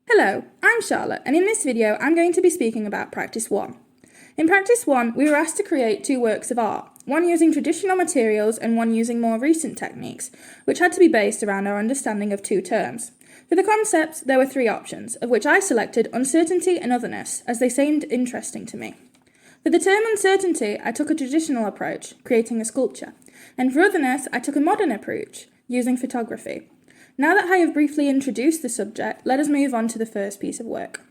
Hello, I'm Charlotte, and in this video I'm going to be speaking about Practice 1. In Practice 1, we were asked to create two works of art, one using traditional materials and one using more recent techniques, which had to be based around our understanding of two terms. For the concepts, there were three options, of which I selected uncertainty and otherness, as they seemed interesting to me. For the term uncertainty, I took a traditional approach, creating a sculpture, and for otherness, I took a modern approach, using photography. Now that I have briefly introduced the subject, let us move on to the first piece of work.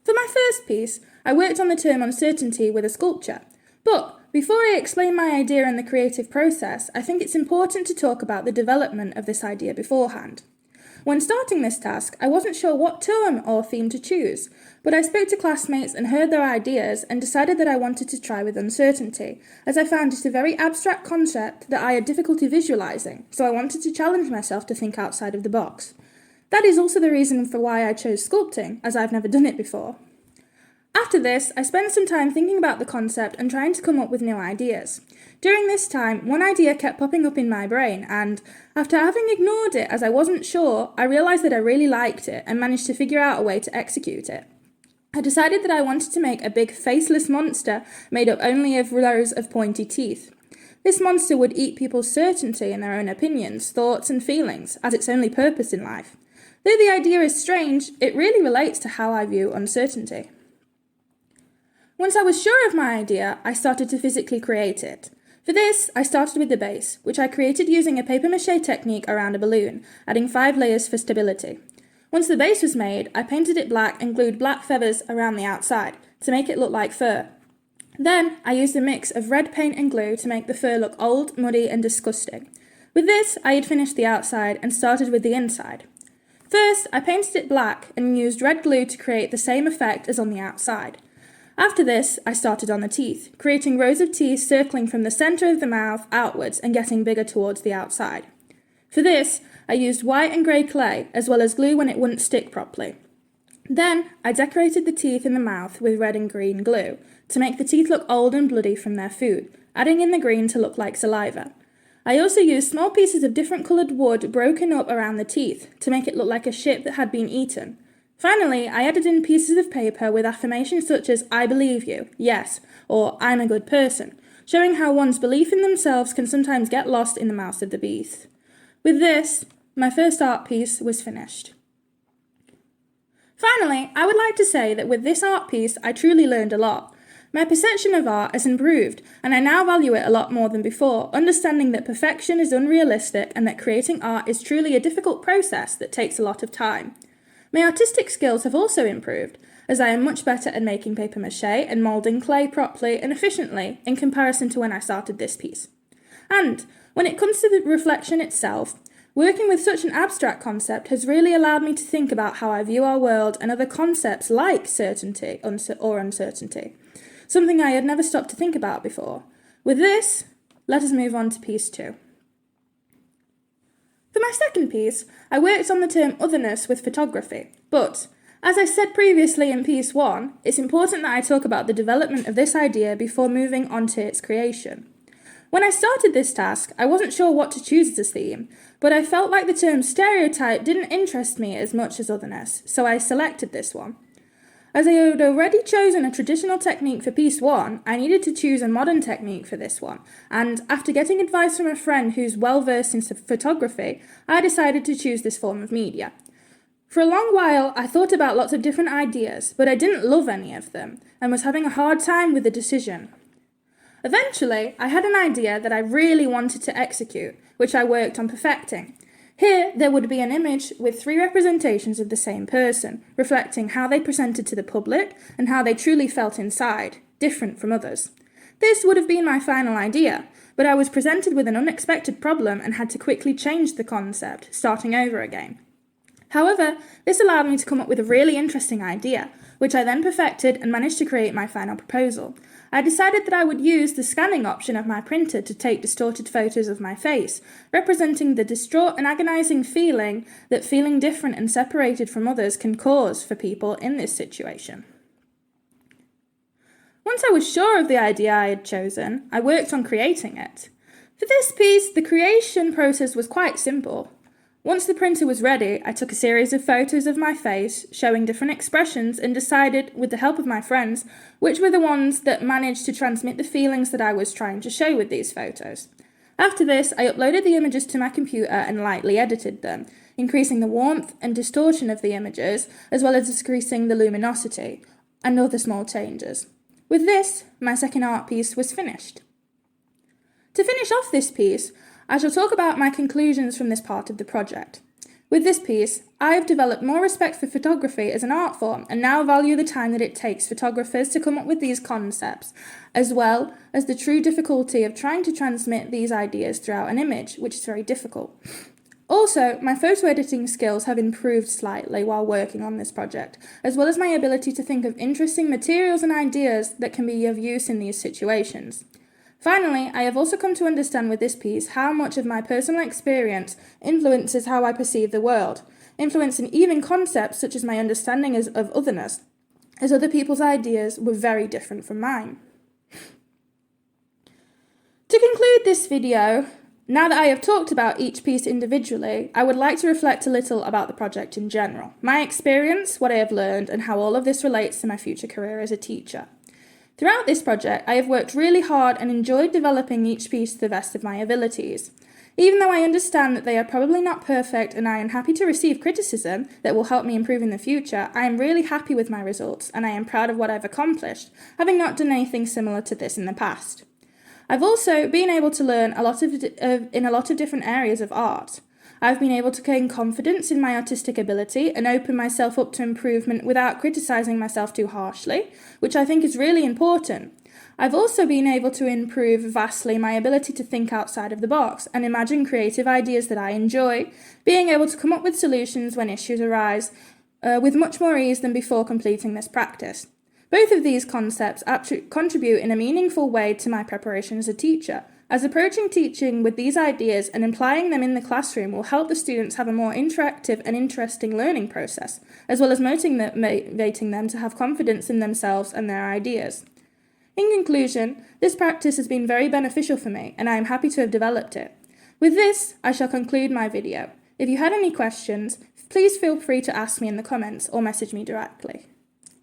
For my first piece, I worked on the term uncertainty with a sculpture. But before I explain my idea and the creative process, I think it's important to talk about the development of this idea beforehand. When starting this task, I wasn't sure what term or theme to choose, but I spoke to classmates and heard their ideas and decided that I wanted to try with uncertainty, as I found it a very abstract concept that I had difficulty visualising, so I wanted to challenge myself to think outside of the box. That is also the reason for why I chose sculpting, as I've never done it before. After this, I spent some time thinking about the concept and trying to come up with new ideas. During this time, one idea kept popping up in my brain, and after having ignored it as I wasn't sure, I realised that I really liked it and managed to figure out a way to execute it. I decided that I wanted to make a big faceless monster made up only of rows of pointy teeth. This monster would eat people's certainty in their own opinions, thoughts and feelings, as its only purpose in life. Though the idea is strange, it really relates to how I view uncertainty. Once I was sure of my idea, I started to physically create it. For this, I started with the base, which I created using a papier-mâché technique around a balloon, adding 5 layers for stability. Once the base was made, I painted it black and glued black feathers around the outside, to make it look like fur. Then, I used a mix of red paint and glue to make the fur look old, muddy and disgusting. With this, I had finished the outside and started with the inside. First, I painted it black and used red glue to create the same effect as on the outside. After this, I started on the teeth, creating rows of teeth circling from the centre of the mouth outwards and getting bigger towards the outside. For this, I used white and grey clay, as well as glue when it wouldn't stick properly. Then, I decorated the teeth in the mouth with red and green glue, to make the teeth look old and bloody from their food, adding in the green to look like saliva. I also used small pieces of different coloured wood broken up around the teeth, to make it look like a ship that had been eaten. Finally, I added in pieces of paper with affirmations such as "I believe you," "yes," or "I'm a good person," showing how one's belief in themselves can sometimes get lost in the mouth of the beast. With this, my first art piece was finished. Finally, I would like to say that with this art piece, I truly learned a lot. My perception of art has improved, and I now value it a lot more than before, understanding that perfection is unrealistic and that creating art is truly a difficult process that takes a lot of time. My artistic skills have also improved, as I am much better at making papier-mâché and moulding clay properly and efficiently in comparison to when I started this piece. And, when it comes to the reflection itself, working with such an abstract concept has really allowed me to think about how I view our world and other concepts like certainty or uncertainty, something I had never stopped to think about before. With this, let us move on to piece 2. For my second piece, I worked on the term otherness with photography, but, as I said previously in piece 1, it's important that I talk about the development of this idea before moving on to its creation. When I started this task, I wasn't sure what to choose as a theme, but I felt like the term stereotype didn't interest me as much as otherness, so I selected this one. As I had already chosen a traditional technique for piece 1, I needed to choose a modern technique for this one, and after getting advice from a friend who's well versed in photography, I decided to choose this form of media. For a long while, I thought about lots of different ideas, but I didn't love any of them, and was having a hard time with the decision. Eventually, I had an idea that I really wanted to execute, which I worked on perfecting. Here, there would be an image with 3 representations of the same person, reflecting how they presented to the public and how they truly felt inside, different from others. This would have been my final idea, but I was presented with an unexpected problem and had to quickly change the concept, starting over again. However, this allowed me to come up with a really interesting idea, which I then perfected and managed to create my final proposal. I decided that I would use the scanning option of my printer to take distorted photos of my face, representing the distraught and agonizing feeling that feeling different and separated from others can cause for people in this situation. Once I was sure of the idea I had chosen, I worked on creating it. For this piece, the creation process was quite simple. Once the printer was ready, I took a series of photos of my face, showing different expressions, and decided, with the help of my friends, which were the ones that managed to transmit the feelings that I was trying to show with these photos. After this, I uploaded the images to my computer and lightly edited them, increasing the warmth and distortion of the images, as well as decreasing the luminosity, and other small changes. With this, my second art piece was finished. To finish off this piece, I shall talk about my conclusions from this part of the project. With this piece, I have developed more respect for photography as an art form and now value the time that it takes photographers to come up with these concepts, as well as the true difficulty of trying to transmit these ideas throughout an image, which is very difficult. Also, my photo editing skills have improved slightly while working on this project, as well as my ability to think of interesting materials and ideas that can be of use in these situations. Finally, I have also come to understand with this piece how much of my personal experience influences how I perceive the world, influencing even concepts such as my understanding of otherness, as other people's ideas were very different from mine. To conclude this video, now that I have talked about each piece individually, I would like to reflect a little about the project in general, my experience, what I have learned, and how all of this relates to my future career as a teacher. Throughout this project, I have worked really hard and enjoyed developing each piece to the best of my abilities. Even though I understand that they are probably not perfect and I am happy to receive criticism that will help me improve in the future, I am really happy with my results and I am proud of what I've accomplished, having not done anything similar to this in the past. I've also been able to learn in a lot of different areas of art. I've been able to gain confidence in my artistic ability and open myself up to improvement without criticising myself too harshly, which I think is really important. I've also been able to improve vastly my ability to think outside of the box and imagine creative ideas that I enjoy, being able to come up with solutions when issues arise with much more ease than before completing this practice. Both of these concepts contribute in a meaningful way to my preparation as a teacher, as approaching teaching with these ideas and applying them in the classroom will help the students have a more interactive and interesting learning process, as well as motivating them to have confidence in themselves and their ideas. In conclusion, this practice has been very beneficial for me, and I am happy to have developed it. With this, I shall conclude my video. If you had any questions, please feel free to ask me in the comments or message me directly.